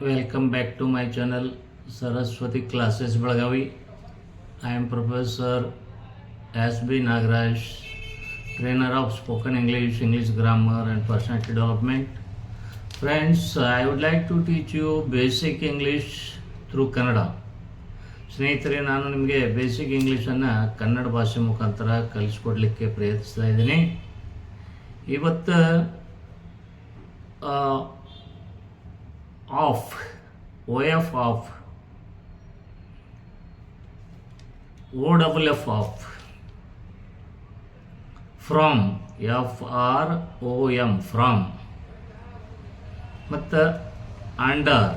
Welcome back to my channel Saraswati Classes Belagavi. I am Professor S.B. Nagaraj, trainer of spoken English, English grammar and personality development. Friends, I would like to teach you basic English through Kannada. ಸ್ನೇಹಿತರೆ, ನಾನು ನಿಮಗೆ basic ಇಂಗ್ಲೀಷನ್ನು ಕನ್ನಡ ಭಾಷೆ ಮುಖಾಂತರ ಕಲಿಸ್ಕೊಡ್ಲಿಕ್ಕೆ ಪ್ರಯತ್ನಿಸ್ತಾ ಇದ್ದೀನಿ. ಇವತ್ತು of OF of OFF of from FROM from ಮತ್ತು under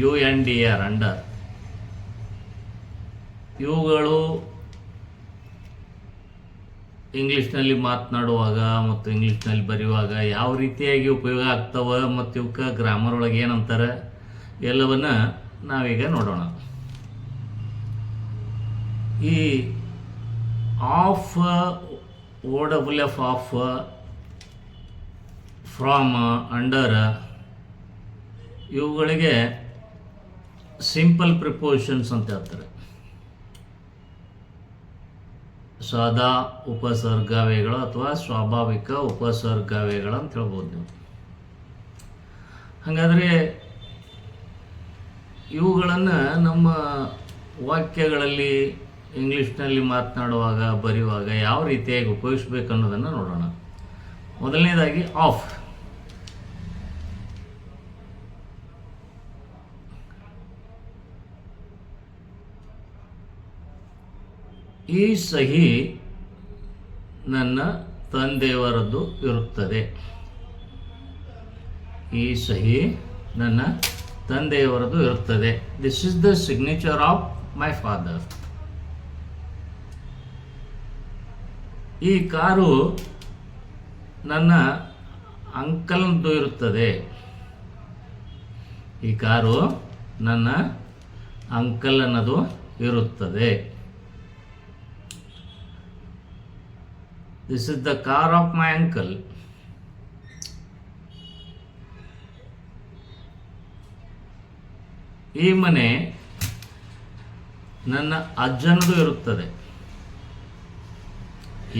UNDR under. ಇವುಗಳು ಇಂಗ್ಲೀಷ್ನಲ್ಲಿ ಮಾತನಾಡುವಾಗ ಮತ್ತು ಇಂಗ್ಲೀಷ್ನಲ್ಲಿ ಬರೆಯುವಾಗ ಯಾವ ರೀತಿಯಾಗಿ ಉಪಯೋಗ ಆಗ್ತವೆ ಮತ್ತು ಇವಕ್ಕೆ ಗ್ರಾಮರ್ ಒಳಗೆ ಏನಂತಾರೆ ಎಲ್ಲವನ್ನು ನಾವೀಗ ನೋಡೋಣ. ಈ of OFF of from under ಇವುಗಳಿಗೆ ಸಿಂಪಲ್ ಪ್ರಿಪೋಸಿಷನ್ಸ್ ಅಂತ ಹೇಳ್ತಾರೆ. ಸದಾ ಉಪಸರ್ಗವ್ಯಯಗಳು ಅಥವಾ ಸ್ವಾಭಾವಿಕ ಉಪಸರ್ಗವ್ಯಯಗಳು ಅಂತ ಹೇಳ್ಬೋದು ನೀವು. ಹಾಗಾದರೆ ಇವುಗಳನ್ನು ನಮ್ಮ ವಾಕ್ಯಗಳಲ್ಲಿ ಇಂಗ್ಲೀಷ್ನಲ್ಲಿ ಮಾತನಾಡುವಾಗ ಬರೆಯುವಾಗ ಯಾವ ರೀತಿಯಾಗಿ ಉಪಯೋಗಿಸ್ಬೇಕು ಅನ್ನೋದನ್ನು ನೋಡೋಣ. ಮೊದಲನೇದಾಗಿ ಆಫ್. ಈ ಸಹಿ ನನ್ನ ತಂದೆಯವರದ್ದು ಇರುತ್ತದೆ. ಈ ಸಹಿ ನನ್ನ ತಂದೆಯವರದ್ದು ಇರುತ್ತದೆ. This is the signature of my father. ಈ ಕಾರು ನನ್ನ ಅಂಕಲ್ನದ್ದು ಇರುತ್ತದೆ. ಈ ಕಾರು ನನ್ನ ಅಂಕಲ್ ಅನ್ನೋದು ಇರುತ್ತದೆ. This is the car of my uncle. ಈ ಮನೆ ನನ್ನ ಅಜ್ಜನದು ಇರುತ್ತದೆ.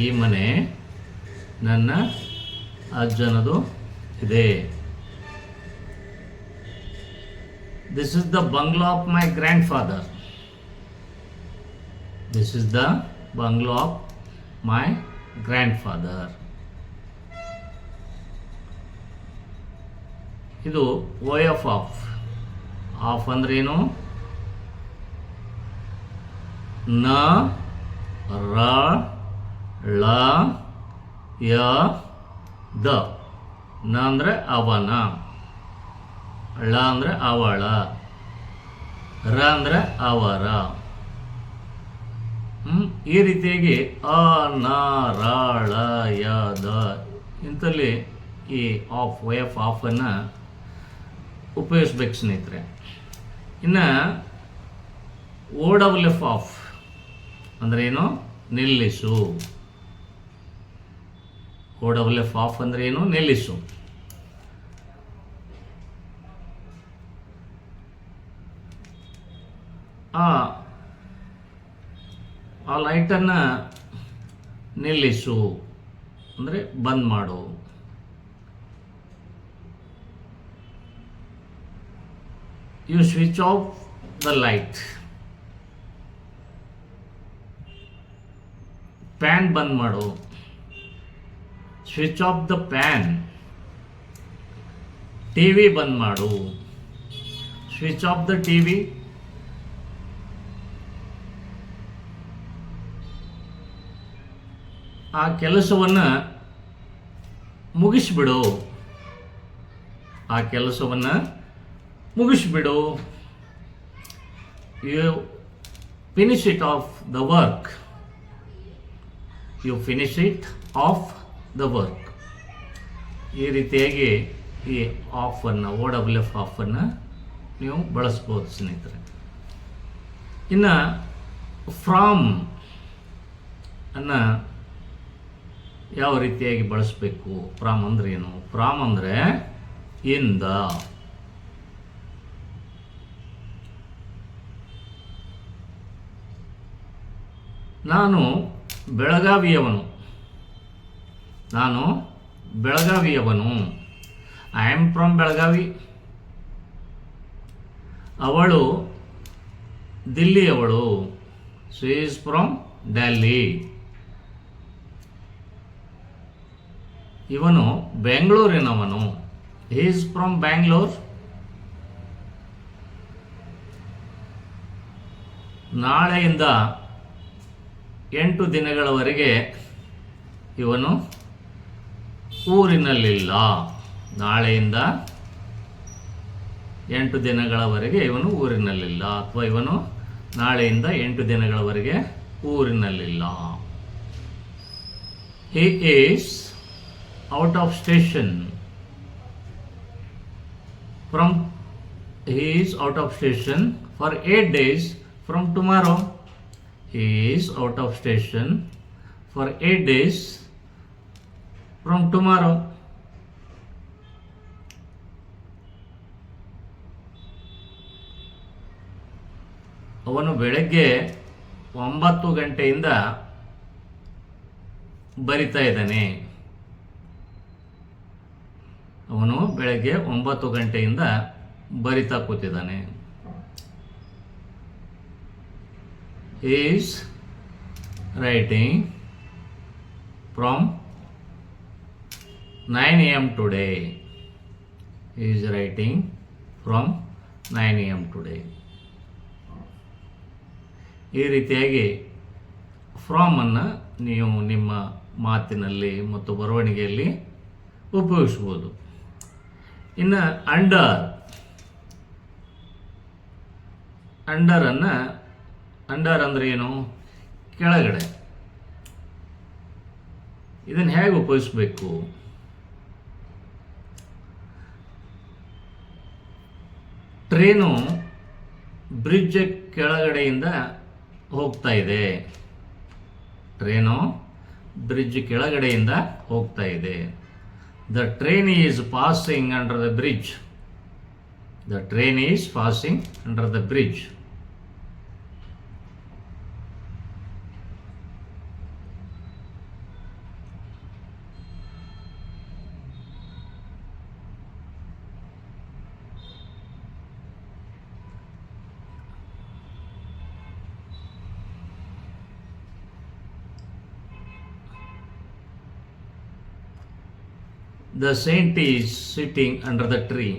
ಈ ಮನೆ ನನ್ನ ಅಜ್ಜನದು ಇದೆ. This is the bungalow of my grandfather. This is the bungalow of my grandfather. ಇದು OF ಆಫ್. ಆಫ್ ಅಂದ್ರೆ ಏನು? ನ ರ ಳ ಯ ದ. ನ ಅಂದ್ರೆ ಅವನ, ಳ ಅಂದ್ರೆ ಅವಳ, ರ ಅಂದ್ರೆ ಅವರ. ಈ ರೀತಿಯಾಗಿ ಅ ನ ರ ಳ ಯ ದ ಇಂಥಲ್ಲಿ ಈ ಆಫ್ OF ಆಫನ್ನು ಉಪಯೋಗಿಸ್ಬೇಕು ಸ್ನೇಹಿತರೆ. ಇನ್ನು OFF ಆಫ್ ಅಂದ್ರೆ ಏನು? ನಿಲ್ಲಿಸು. OFF ಆಫ್ ಅಂದ್ರೆ ಏನು? ನಿಲ್ಲಿಸು. ಆ ಲೈಟನ್ನು ನಿಲ್ಲಿಸು ಅಂದರೆ ಬಂದ್ ಮಾಡು. You switch off the light. Fan ಬಂದ್ ಮಾಡು. Switch off the fan. TV ಬಂದ್ ಮಾಡು. Switch off the TV. ಆ ಕೆಲಸವನ್ನು ಮುಗಿಸ್ಬಿಡು. ಆ ಕೆಲಸವನ್ನು ಮುಗಿಸ್ಬಿಡು. You finish it off the work. You finish it off the work. ಈ ರೀತಿಯಾಗಿ ಈ ಆಫನ್ನು OFF ಆಫನ್ನು ನೀವು ಬಳಸ್ಬೋದು ಸ್ನೇಹಿತರೆ. ಇನ್ನು ಫ್ರಾಮ್ ಅನ್ನು ಯಾವ ರೀತಿಯಾಗಿ ಬಳಸಬೇಕು? ಫ್ರಾಮ್ ಅಂದ್ರೆ ಏನು? ಫ್ರಾಮ್ ಅಂದರೆ ಇಂದ. ನಾನು ಬೆಳಗಾವಿಯವನು. I am from Belagavi. ಅವಳು ದಿಲ್ಲಿಯವಳು. She is from Delhi. ಇವನು ಬೆಂಗಳೂರಿನವನು. He is from Bangalore. ನಾಳೆಯಿಂದ 8 ದಿನಗಳವರೆಗೆ ಇವನು ಊರಿನಲ್ಲಿಲ್ಲ. ನಾಳೆಯಿಂದ 8 ದಿನಗಳವರೆಗೆ ಇವನು ಊರಿನಲ್ಲಿಲ್ಲ, ಅಥವಾ ಇವನು ನಾಳೆಯಿಂದ 8 ದಿನಗಳವರೆಗೆ ಊರಿನಲ್ಲಿಲ್ಲ. He is out of station. He is out of station for 8 days from tomorrow. He is out of station for 8 days from tomorrow. ಅವನು ಬೆಳಗ್ಗೆ 9 ಗಂಟೆಯಿಂದ ಬರಿತಾ ಇದ್ದಾನೆ. ಅವನು ಬೆಳಗ್ಗೆ 9 ಗಂಟೆಯಿಂದ ಬರಿತಾ ಕೂತಿದ್ದಾನೆ. He is writing from 9 a.m. today. He is writing from 9 a.m. today. ಈ ರೀತಿಯಾಗಿ ಫ್ರಾಮ್ ಅನ್ನು ನೀವು ನಿಮ್ಮ ಮಾತಿನಲ್ಲಿ ಮತ್ತು ಬರವಣಿಗೆಯಲ್ಲಿ ಉಪಯೋಗಿಸ್ಬೋದು. ಇನ್ನು ಅಂಡರ್ ಅಂದರೆ ಏನು? ಕೆಳಗಡೆ. ಇದನ್ನು ಹೇಗೆ ಉಪಯೋಗಿಸ್ಬೇಕು? ಟ್ರೈನು ಬ್ರಿಡ್ಜ್ ಕೆಳಗಡೆಯಿಂದ ಹೋಗ್ತಾ ಇದೆ. The train is passing under the bridge. The saint is sitting under the tree.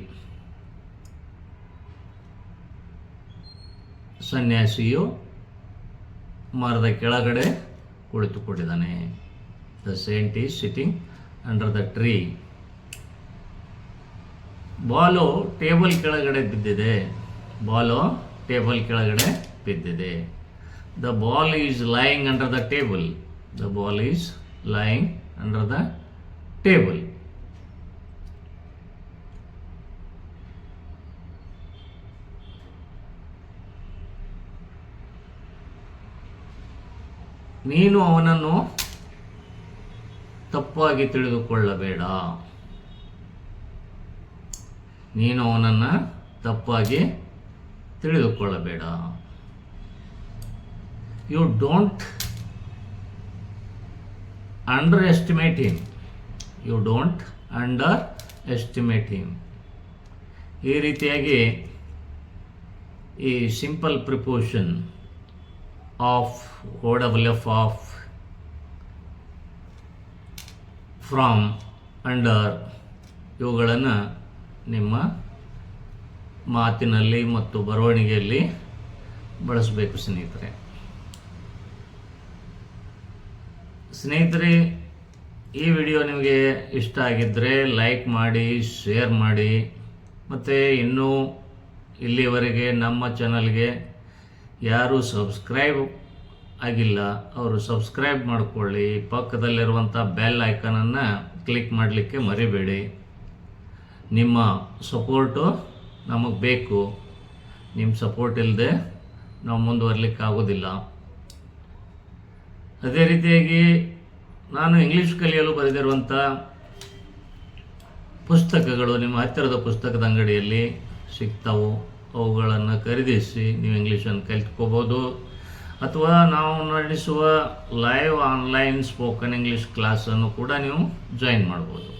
ಸನ್ಯಾಸಿಯು ಮರದ ಕೆಳಗಡೆ ಕುಳಿತುಕೊಂಡಿದ್ದಾನೆ. The saint is sitting under the tree. Ball table ಕೆಳಗಡೆ ಬಿದ್ದಿದೆ. The ball is lying under the table. ನೀನು ಅವನನ್ನು ತಪ್ಪಾಗಿ ತಿಳಿದುಕೊಳ್ಳಬೇಡ. You don't underestimate him. ಈ ರೀತಿಯಾಗಿ ಈ simple ಪ್ರಿಪೋಷನ್ of OWF of from under ಇವುಗಳನ್ನು ನಿಮ್ಮ ಮಾತಿನಲ್ಲಿ ಮತ್ತು ಬರವಣಿಗೆಯಲ್ಲಿ ಬಳಸಬೇಕು ಸ್ನೇಹಿತರೆ. ಈ ವಿಡಿಯೋ ನಿಮಗೆ ಇಷ್ಟ ಆಗಿದ್ದರೆ ಲೈಕ್ ಮಾಡಿ, ಶೇರ್ ಮಾಡಿ, ಮತ್ತು ಇನ್ನೂ ಇಲ್ಲಿವರೆಗೆ ನಮ್ಮ ಚಾನಲ್ಗೆ ಯಾರು ಸಬ್ಸ್ಕ್ರೈಬ್ ಆಗಿಲ್ಲ ಅವರು ಸಬ್ಸ್ಕ್ರೈಬ್ ಮಾಡಿಕೊಳ್ಳಿ. ಪಕ್ಕದಲ್ಲಿರುವಂಥ ಬೆಲ್ ಐಕಾನನ್ನು ಕ್ಲಿಕ್ ಮಾಡಲಿಕ್ಕೆ ಮರಿಬೇಡಿ. ನಿಮ್ಮ ಸಪೋರ್ಟು ನಮಗೆ ಬೇಕು. ನಿಮ್ಮ ಸಪೋರ್ಟ್ ಇಲ್ಲದೆ ನಾವು ಮುಂದುವರಲಿಕ್ಕಾಗೋದಿಲ್ಲ. ಅದೇ ರೀತಿಯಾಗಿ ನಾನು ಇಂಗ್ಲೀಷ್ ಕಲಿಯಲು ಬರೆದಿರುವಂಥ ಪುಸ್ತಕಗಳು ನಿಮ್ಮ ಹತ್ತಿರದ ಪುಸ್ತಕದ ಅಂಗಡಿಯಲ್ಲಿ ಸಿಗ್ತಾವೆ. ಅವುಗಳನ್ನು ಖರೀದಿಸಿ ನೀವು ಇಂಗ್ಲೀಷನ್ನು ಕಲಿತ್ಕೋಬೋದು. ಅಥವಾ ನಾವು ನಡೆಸುವ ಲೈವ್ ಆನ್ಲೈನ್ ಸ್ಪೋಕನ್ ಇಂಗ್ಲೀಷ್ ಕ್ಲಾಸನ್ನು ಕೂಡ ನೀವು ಜಾಯಿನ್ ಮಾಡ್ಬೋದು.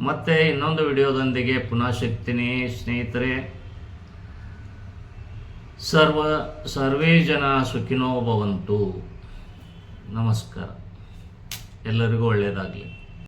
ಮತ್ತು ಇನ್ನೊಂದು ವಿಡಿಯೋದೊಂದಿಗೆ ಪುನಃ ಸಿಗ್ತೀನಿ ಸ್ನೇಹಿತರೆ. ಸರ್ವೇ ಜನ ಸುಖಿನೋ ಭವಂತು. ನಮಸ್ಕಾರ. ಎಲ್ಲರಿಗೂ ಒಳ್ಳೆಯದಾಗಲಿ.